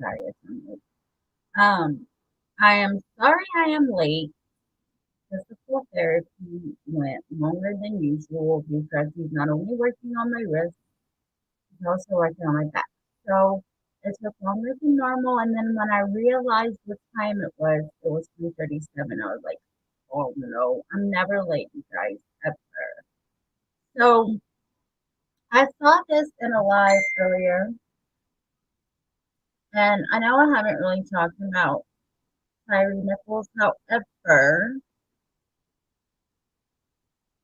sorry, it's not late. I am sorry I am late. Physical therapy went longer than usual because he's not only working on my wrist, he's also working on my back. So it took longer than normal. And then when I realized what time it was 3:37. I was like, oh no, I'm never late, you guys, ever. So I saw this in a live earlier, and I know I haven't really talked about Tyre Nichols. However,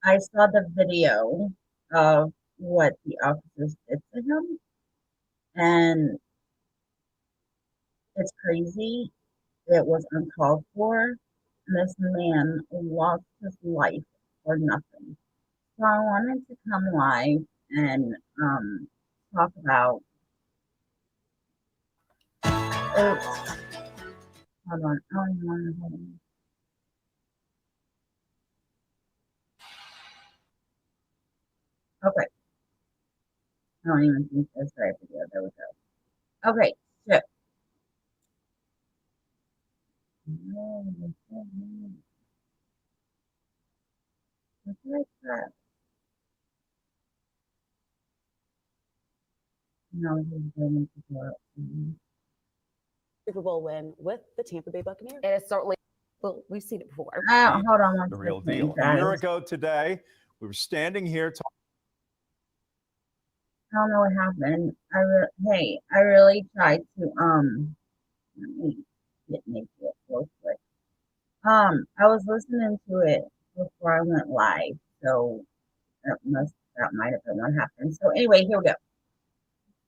I saw the video of what the officers did to him, and it's crazy. It was uncalled for. And this man lost his life for nothing. So I wanted to come live and talk about. Oh, hold on. Oh, hold on. Okay. I don't even think that's the right video. There we go. Okay. So. What's like that? No, he's going to go out. Super Bowl win with the Tampa Bay Buccaneers. It is certainly, well, we've seen it before. Hold on one The real second, deal. guys. A year ago today, we were standing here talking. I don't know what happened. I really tried to let me make it real quick. I was listening to it before I went live, so that might have been what happened. So anyway, here we go.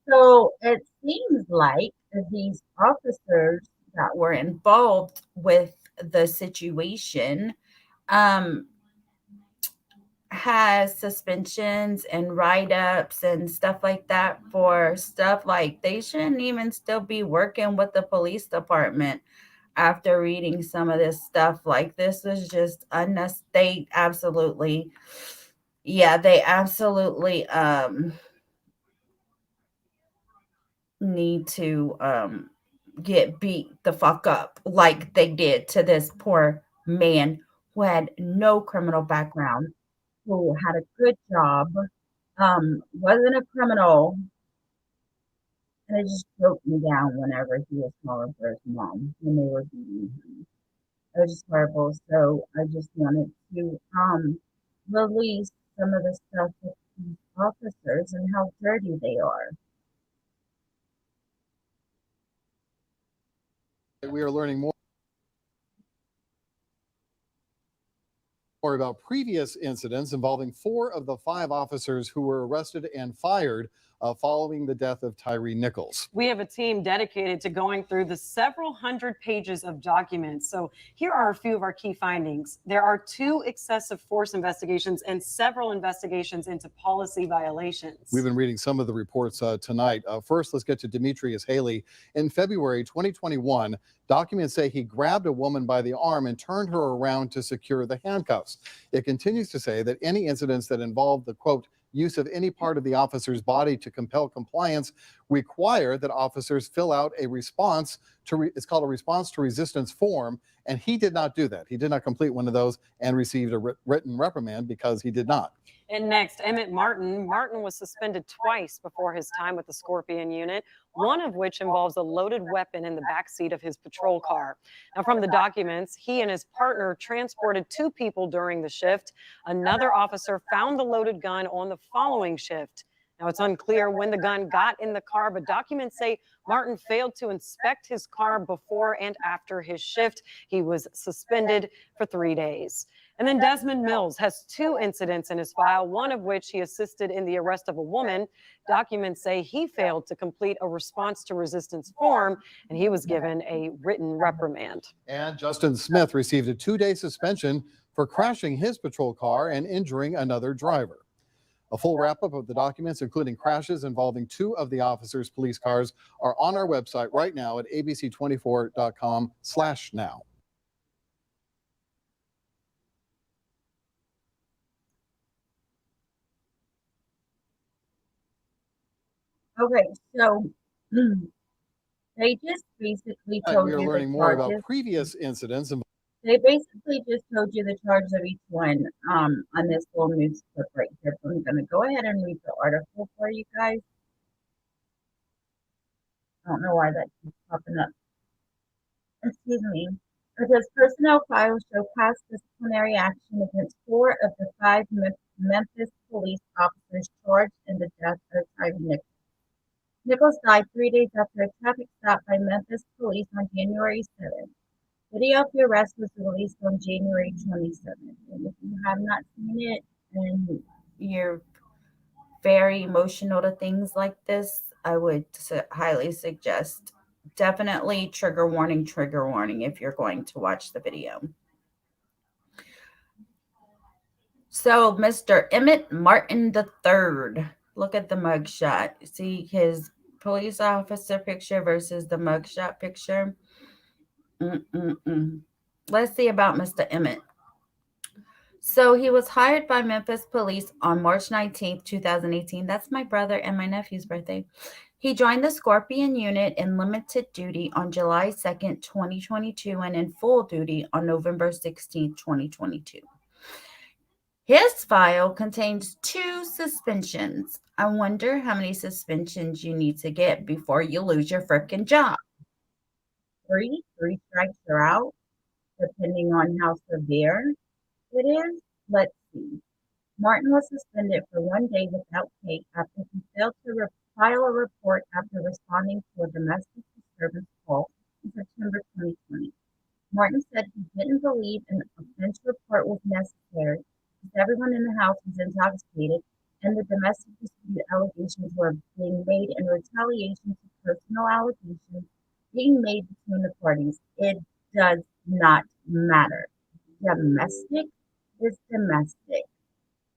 So it seems like these officers that were involved with the situation um has suspensions and write-ups and stuff like that for stuff like they shouldn't even still be working with the police department after reading some of this stuff. Like this was just unnecessary. They absolutely need to get beat the fuck up like they did to this poor man who had no criminal background, who had a good job, wasn't a criminal, and it just broke me down whenever he was calling for his mom when they were beating him. It was just horrible. So I just wanted to release some of the stuff with these officers and how dirty they are. We are learning more about previous incidents involving 4 of the 5 officers who were arrested and fired following the death of Tyre Nichols. We have a team dedicated to going through the several hundred pages of documents. So here are a few of our key findings. There are 2 excessive force investigations and several investigations into policy violations. We've been reading some of the reports tonight. First, let's get to Demetrius Haley. In February 2021, documents say he grabbed a woman by the arm and turned her around to secure the handcuffs. It continues to say that any incidents that involve the, quote, use of any part of the officer's body to compel compliance require that officers fill out a response to, it's called a response to resistance form, and he did not do that. He did not complete one of those and received a written reprimand because he did not. And next, Emmett Martin. Martin was suspended twice before his time with the Scorpion unit, one of which involves a loaded weapon in the backseat of his patrol car. Now, from the documents, he and his partner transported 2 people during the shift. Another officer found the loaded gun on the following shift. Now, it's unclear when the gun got in the car, but documents say Martin failed to inspect his car before and after his shift. He was suspended for 3 days. And then Desmond Mills has 2 incidents in his file, one of which he assisted in the arrest of a woman. Documents say he failed to complete a response to resistance form, and he was given a written reprimand. And Justin Smith received a 2-day suspension for crashing his patrol car and injuring another driver. A full wrap-up of the documents, including crashes involving 2 of the officers' police cars, are on our website right now at abc24.com/now. Okay, so They just basically We told are you the learning more about charges. previous incidents. They basically just told you the charge of each one on this little news clip right here. So I'm going to go ahead and read the article for you guys. I don't know why that keeps popping up. Excuse me. It says personnel files show past disciplinary action against 4 of the 5 Memphis police officers charged in the death of Tyre Nichols. Nichols died 3 days after a traffic stop by Memphis police on January 7th. Video of the arrest was released on January 27th. And if you have not seen it and you're very emotional to things like this, I would highly suggest definitely trigger warning if you're going to watch the video. So, Mr. Emmett Martin III, look at the mugshot. See his police officer picture versus the mugshot picture. Let's see about Mr. Emmett. So he was hired by Memphis police on March 19th, 2018. That's my brother and my nephew's birthday. He joined the Scorpion unit in limited duty on July 2nd, 2022, and in full duty on November 16th, 2022. His file contains 2 suspensions. I wonder how many suspensions you need to get before you lose your frickin' job. 3 strikes are out, depending on how severe it is. Let's see. Martin was suspended for 1 day without pay after he failed to file a report after responding to a domestic disturbance call in September 2020. Martin said he didn't believe an offense report was necessary because everyone in the house was intoxicated and the domestic dispute allegations were being made in retaliation to personal allegations being made between the parties. It does not matter. Domestic is domestic.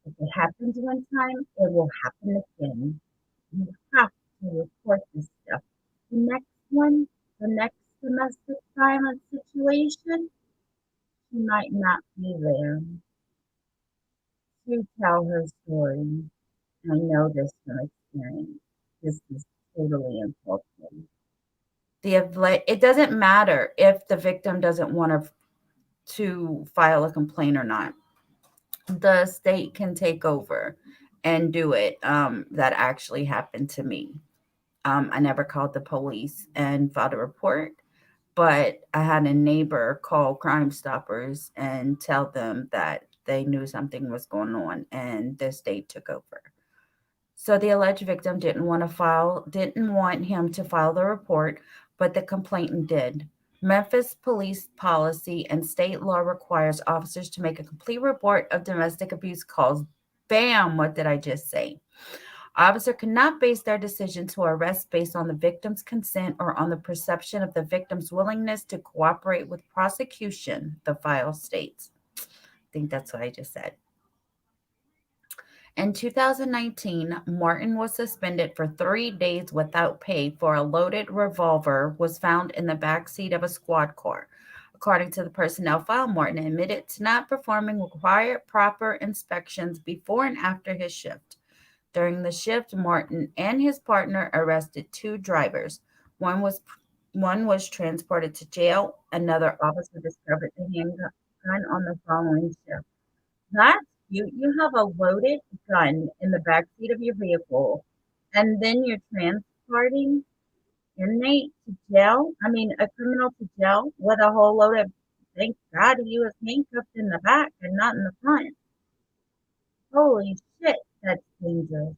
If it happens one time, it will happen again. You have to report this stuff. The next domestic violence situation, she might not be there to tell her story. I know this from experience. This is totally impulsive. It doesn't matter if the victim doesn't want to file a complaint or not. The state can take over and do it. That actually happened to me. I never called the police and filed a report, but I had a neighbor call Crime Stoppers and tell them that they knew something was going on, and the state took over. So the alleged victim didn't want him to file the report, but the complainant did. Memphis police policy and state law requires officers to make a complete report of domestic abuse calls. Bam! What did I just say? Officer cannot base their decision to arrest based on the victim's consent or on the perception of the victim's willingness to cooperate with prosecution, the file states. I think that's what I just said. In 2019, Martin was suspended for 3 days without pay for a loaded revolver was found in the backseat of a squad car. According to the personnel file, Martin admitted to not performing required proper inspections before and after his shift. During the shift, Martin and his partner arrested 2 drivers. One was transported to jail. Another officer discovered the handgun on the following shift. That's cute. You have a loaded gun in the backseat of your vehicle, and then you're transporting a criminal to jail with a whole load of, thank God he was handcuffed in the back and not in the front. Holy shit, that's dangerous.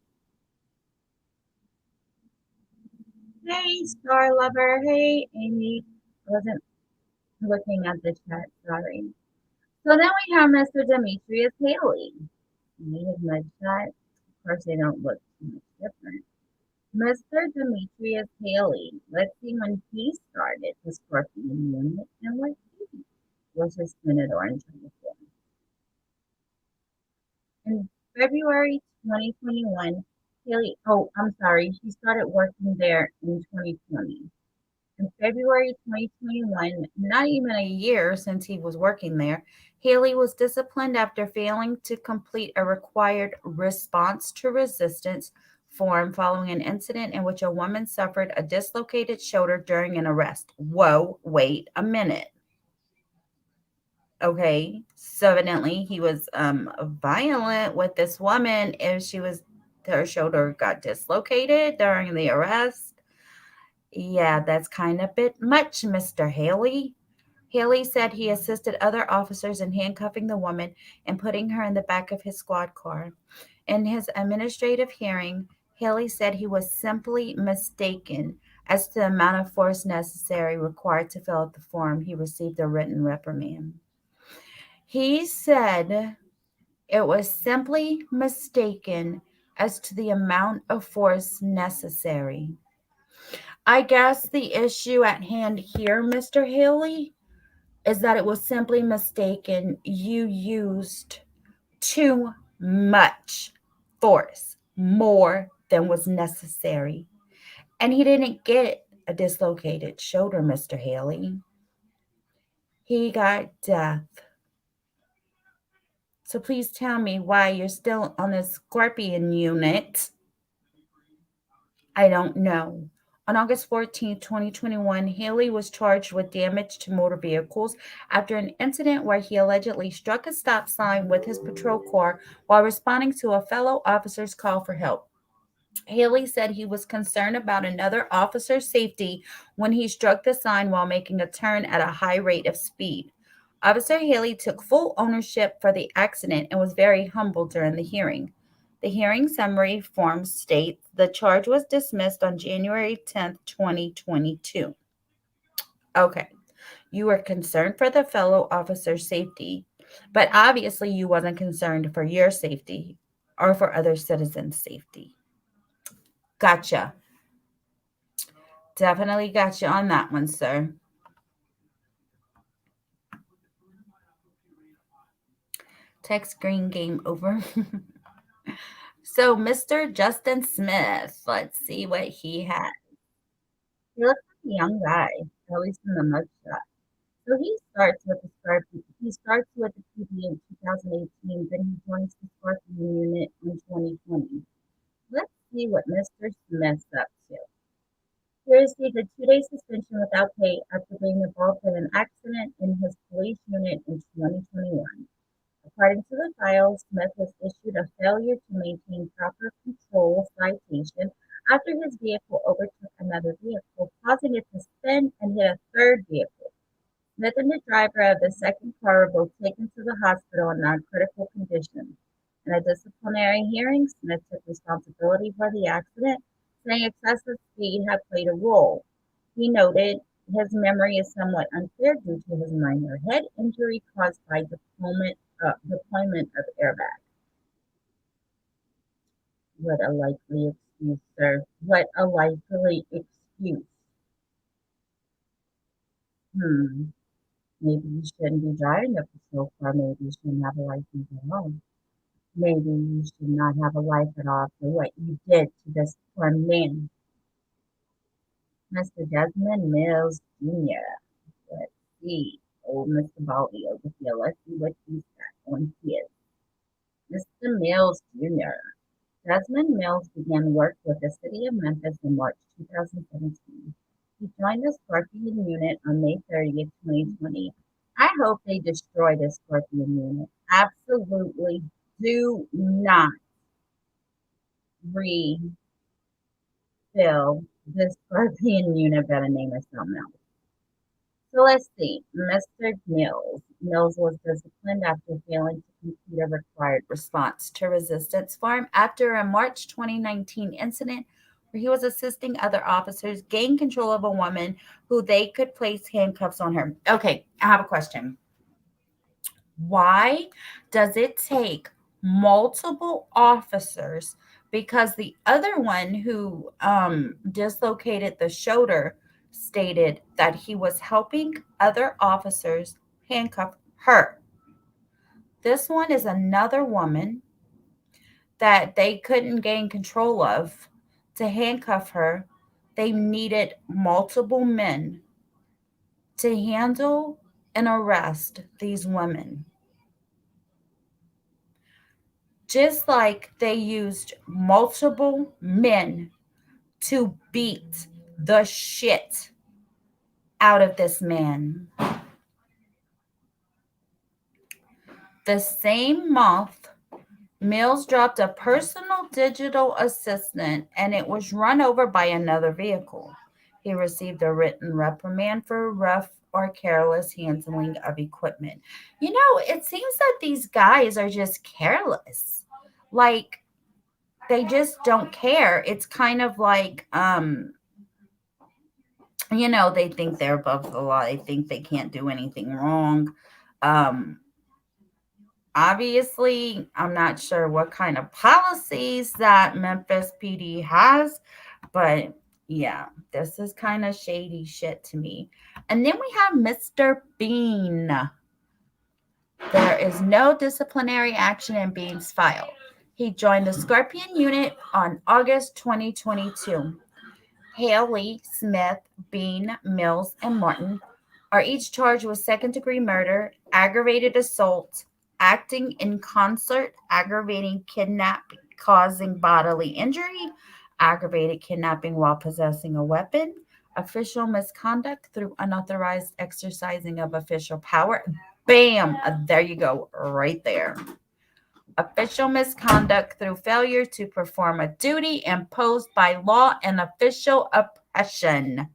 Hey, Star Lover. Hey, Amy. I wasn't looking at the chat, sorry. So then we have Mr. Demetrius Haley. His mugshot. Of course, they don't look too much different. Mr. Demetrius Haley. Let's see when he started the Scorpion unit and what he was suspended or in trouble for. In February 2021, Haley, he started working there in 2020. In February 2021, not even a year since he was working there, Haley was disciplined after failing to complete a required response to resistance form following an incident in which a woman suffered a dislocated shoulder during an arrest. Whoa, wait a minute. Okay, so evidently he was violent with this woman and her shoulder got dislocated during the arrest. Yeah, that's kind of a bit much, Mr. Haley. Haley said he assisted other officers in handcuffing the woman and putting her in the back of his squad car. In his administrative hearing, Haley said he was simply mistaken as to the amount of force necessary required to fill out the form. He received a written reprimand. He said it was simply mistaken as to the amount of force necessary. I guess the issue at hand here, Mr. Haley, is that it was simply mistaken. You used too much force, more than was necessary. And he didn't get a dislocated shoulder, Mr. Haley. He got death. So please tell me why you're still on the Scorpion unit. I don't know. On August 14, 2021, Haley was charged with damage to motor vehicles after an incident where he allegedly struck a stop sign with his patrol car while responding to a fellow officer's call for help. Haley said he was concerned about another officer's safety when he struck the sign while making a turn at a high rate of speed. Officer Haley took full ownership for the accident and was very humble during the hearing. The hearing summary form states the charge was dismissed on January 10th, 2022. Okay, you were concerned for the fellow officer's safety, but obviously you wasn't concerned for your safety or for other citizens' safety. Gotcha. Definitely got you on that one, sir. Text green game over. So, Mr. Justin Smith, let's see what he had. He looks like a young guy, at least in the mugshot. So he starts with the PD in 2018, then he joins the Scorpion unit in 2020. Let's see what Mr. Smith's up to. He received a 2-day suspension without pay after being involved in an accident in his police unit in 2021. According to the file, Smith was issued a failure to maintain proper control citation after his vehicle overtook another vehicle, causing it to spin and hit a third vehicle. Smith and the driver of the second car were both taken to the hospital in non-critical condition. In a disciplinary hearing, Smith took responsibility for the accident, saying excessive speed had played a role. He noted his memory is somewhat unclear due to his minor head injury caused by deployment of airbag. What a likely excuse, sir. What a likely excuse. Maybe you shouldn't be driving a patrol car. Maybe you shouldn't have a license at all. Maybe you should not have a life at all for what you did to this poor man. Mr. Desmond Mills Jr. Let's see. Old Mr. Baldy over here. Let's see what he's got on his. Mr. Mills Jr. Desmond Mills began work with the city of Memphis in March 2017. He joined the Scorpion unit on May 30th, 2020. I hope they destroy this Scorpion unit. Absolutely do not refill this Scorpion unit by the name of something else. So let's see. Mr. Mills. Mills was disciplined after failing to complete a required response to resistance form after a March 2019 incident where he was assisting other officers gain control of a woman who they could place handcuffs on her. Okay, I have a question. Why does it take multiple officers? Because the other one who dislocated the shoulder stated that he was helping other officers handcuff her. This one is another woman that they couldn't gain control of to handcuff her. They needed multiple men to handle and arrest these women. just like they used multiple men to beat the shit out of this man. The same month, Mills dropped a personal digital assistant and it was run over by another vehicle. He received a written reprimand for rough or careless handling of equipment. You know, it seems that these guys are just careless. Like, they just don't care. It's kind of like, they think they're above the law. They think they can't do anything wrong. Um, Obviously, I'm not sure what kind of policies that Memphis PD has, but yeah, this is kind of shady shit to me. And then we have Mr. Bean. There is no disciplinary action in Bean's file. He joined the Scorpion unit on August 2022. Haley, Smith, Bean, Mills, and Martin are each charged with second-degree murder, aggravated assault, acting in concert, aggravating kidnapping, causing bodily injury, aggravated kidnapping while possessing a weapon, official misconduct through unauthorized exercising of official power. Bam! There you go, right there. Official misconduct through failure to perform a duty imposed by law and official oppression.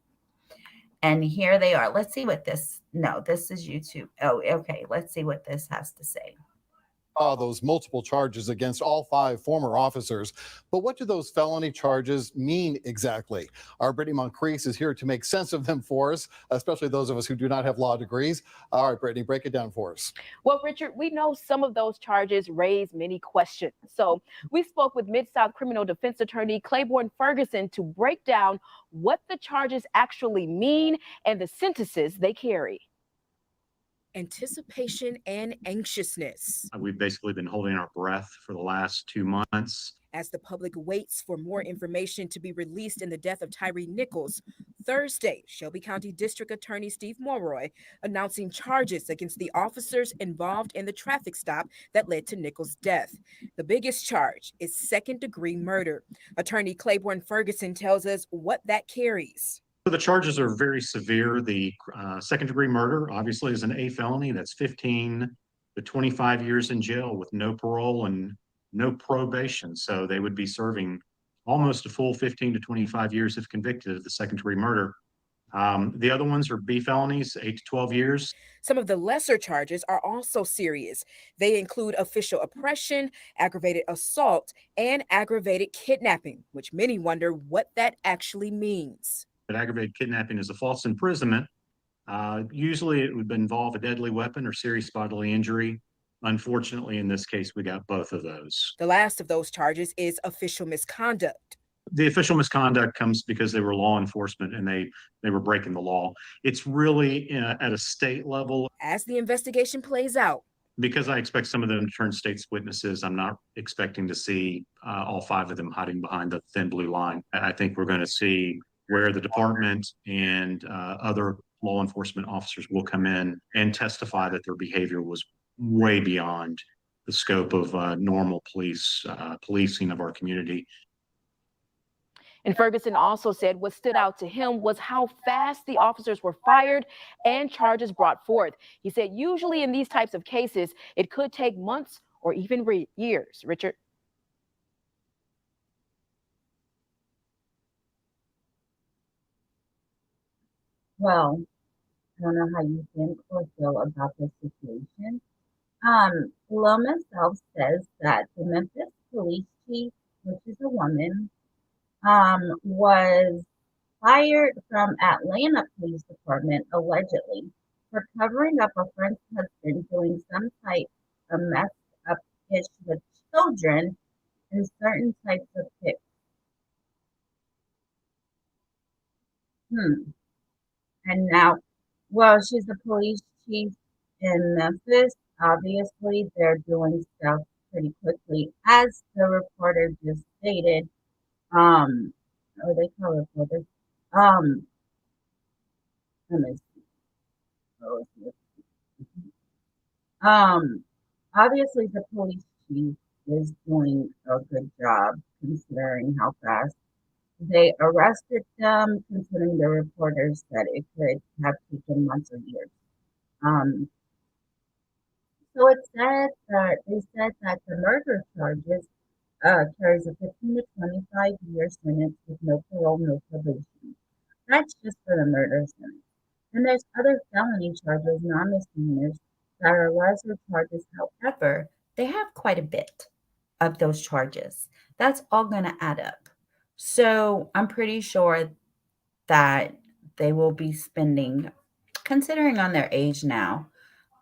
And here they are. Let's see what this. No, this is YouTube. Oh, okay. Let's see what this has to say. Those multiple charges against all 5 former officers. But what do those felony charges mean exactly? Our Brittany Moncrief is here to make sense of them for us, especially those of us who do not have law degrees. All right, Brittany, break it down for us. Well, Richard, we know some of those charges raise many questions. So we spoke with Mid-South criminal defense attorney Claiborne Ferguson to break down what the charges actually mean and the sentences they carry. Anticipation and anxiousness. We've basically been holding our breath for the last 2 months. As the public waits for more information to be released in the death of Tyre Nichols, Thursday, Shelby County District Attorney Steve Mulroy announcing charges against the officers involved in the traffic stop that led to Nichols' death. The biggest charge is second-degree murder. Attorney Claiborne Ferguson tells us what that carries. The charges are very severe. The second-degree murder, obviously, is an A felony. That's 15 to 25 years in jail with no parole and no probation. So they would be serving almost a full 15 to 25 years if convicted of the second-degree murder. The other ones are B felonies, 8 to 12 years. Some of the lesser charges are also serious. They include official oppression, aggravated assault, and aggravated kidnapping, which many wonder what that actually means. But aggravated kidnapping is a false imprisonment. Usually it would involve a deadly weapon or serious bodily injury. Unfortunately, in this case, we got both of those. The last of those charges is official misconduct. The official misconduct comes because they were law enforcement and they were breaking the law. It's really at a state level. As the investigation plays out, because I expect some of them to turn state's witnesses, I'm not expecting to see all 5 of them hiding behind the thin blue line. I think we're going to see where the department and other law enforcement officers will come in and testify that their behavior was way beyond the scope of normal policing of our community. And Ferguson also said what stood out to him was how fast the officers were fired and charges brought forth. He said usually in these types of cases, it could take months or even years. Richard? Well, I don't know how you think or feel about this situation. Loma Self says that the Memphis police chief, which is a woman, was fired from Atlanta Police Department allegedly for covering up a friend's husband doing some type of messed up ish with children in certain types of pics. And now, well, she's the police chief in Memphis. Obviously, they're doing stuff pretty quickly, as the reporter just stated. Or they call reporters. Let me see. Obviously, the police chief is doing a good job considering how fast they arrested them, considering the reporters said it could have taken months or years. Um, so they said that the murder charges carries a 15 to 25-year sentence with no parole, no probation. That's just for the murder sentence. And there's other felony charges, non-misdemeanors, that are lesser charges. However, they have quite a bit of those charges. That's all going to add up. So I'm pretty sure that they will be spending, considering on their age now,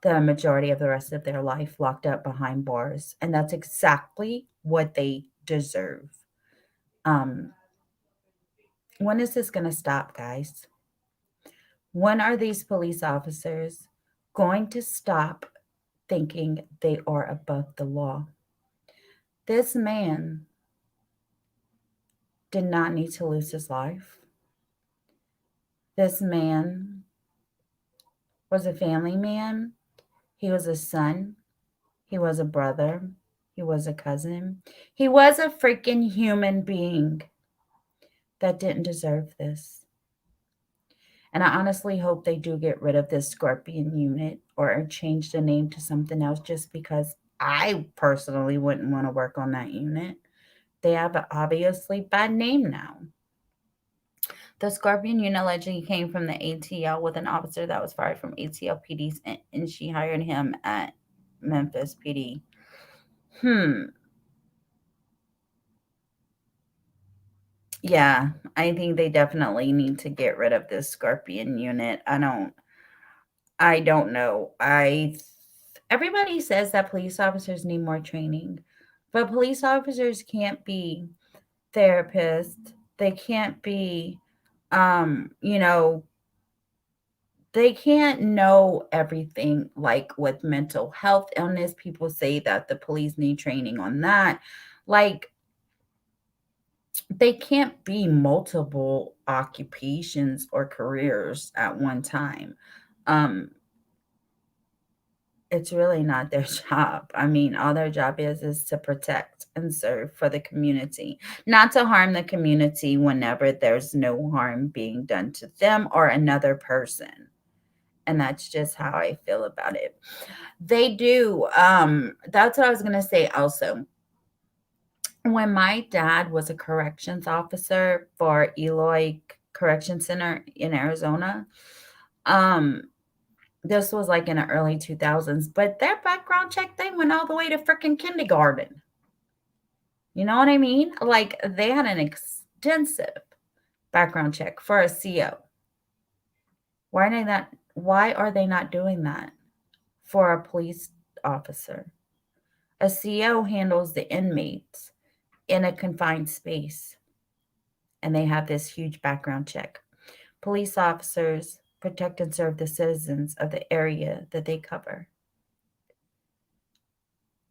the majority of the rest of their life locked up behind bars. And that's exactly what they deserve. Um, when is this going to stop, guys? When are these police officers going to stop thinking they are above the law? This man did not need to lose his life. This man was a family man. He was a son. He was a brother. He was a cousin. He was a freaking human being that didn't deserve this. And I honestly hope they do get rid of this Scorpion unit or change the name to something else, just because I personally wouldn't want to work on that unit. They have an obviously bad name now. The Scorpion unit allegedly came from the ATL with an officer that was fired from ATL PD, and she hired him at Memphis PD. Yeah, I think they definitely need to get rid of this Scorpion unit. I don't know. Everybody says that police officers need more training, but police officers can't be therapists. They can't be, you know, they can't know everything. Like with mental health illness, people say that the police need training on that. Like, they can't be multiple occupations or careers at one time. Um, it's really not their job. I mean, all their job is to protect and serve for the community, not to harm the community whenever there's no harm being done to them or another person. And that's just how I feel about it. They do. That's what I was going to say also. When my dad was a corrections officer for Eloy Correction Center in Arizona, um, this was like in the early 2000s, but their background check thing went all the way to freaking kindergarten. You know what I mean? Like, they had an extensive background check for a CO. Why are they not doing that for a police officer? A CO handles the inmates in a confined space, and they have this huge background check. Police officers protect and serve the citizens of the area that they cover.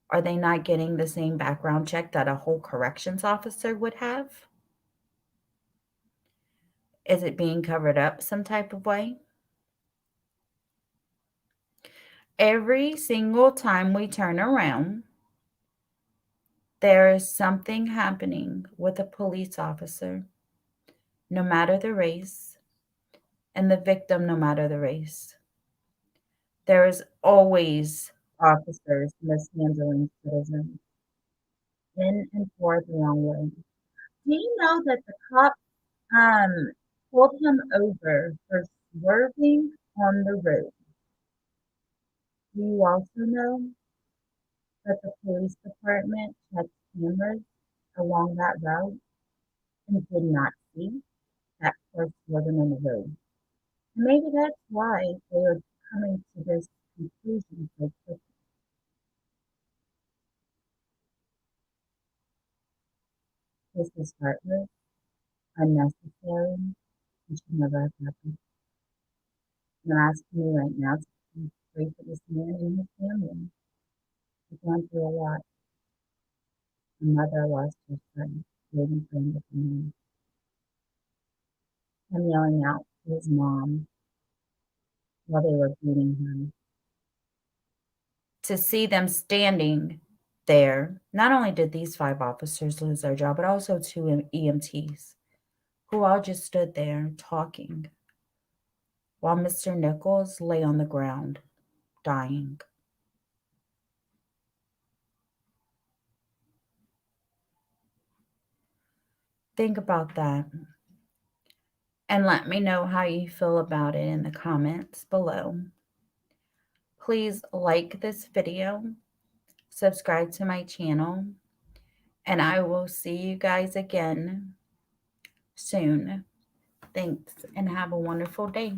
Are they not getting the same background check that a whole corrections officer would have? Is it being covered up some type of way? Every single time we turn around, there is something happening with a police officer, no matter the race, and the victim, no matter the race. There is always officers mishandling citizens in and for the wrong way. Do you know that the cop pulled him over for swerving on the road? Do you also know that the police department checked cameras along that route and did not see that car swerving on the road? And maybe that's why they are coming to this conclusion so quickly. This is heartless, unnecessary, and should never have happened. You're asking me right now to pray for this man and his family. He's gone through a lot. A mother lost her son, waiting for him to come home. Him yelling out to his mom while they were beating him. To see them standing there, not only did these 5 officers lose their job, but also 2 EMTs who all just stood there talking while Mr. Nichols lay on the ground, dying. Think about that and let me know how you feel about it in the comments below. Please like this video, subscribe to my channel, and I will see you guys again soon. Thanks and have a wonderful day.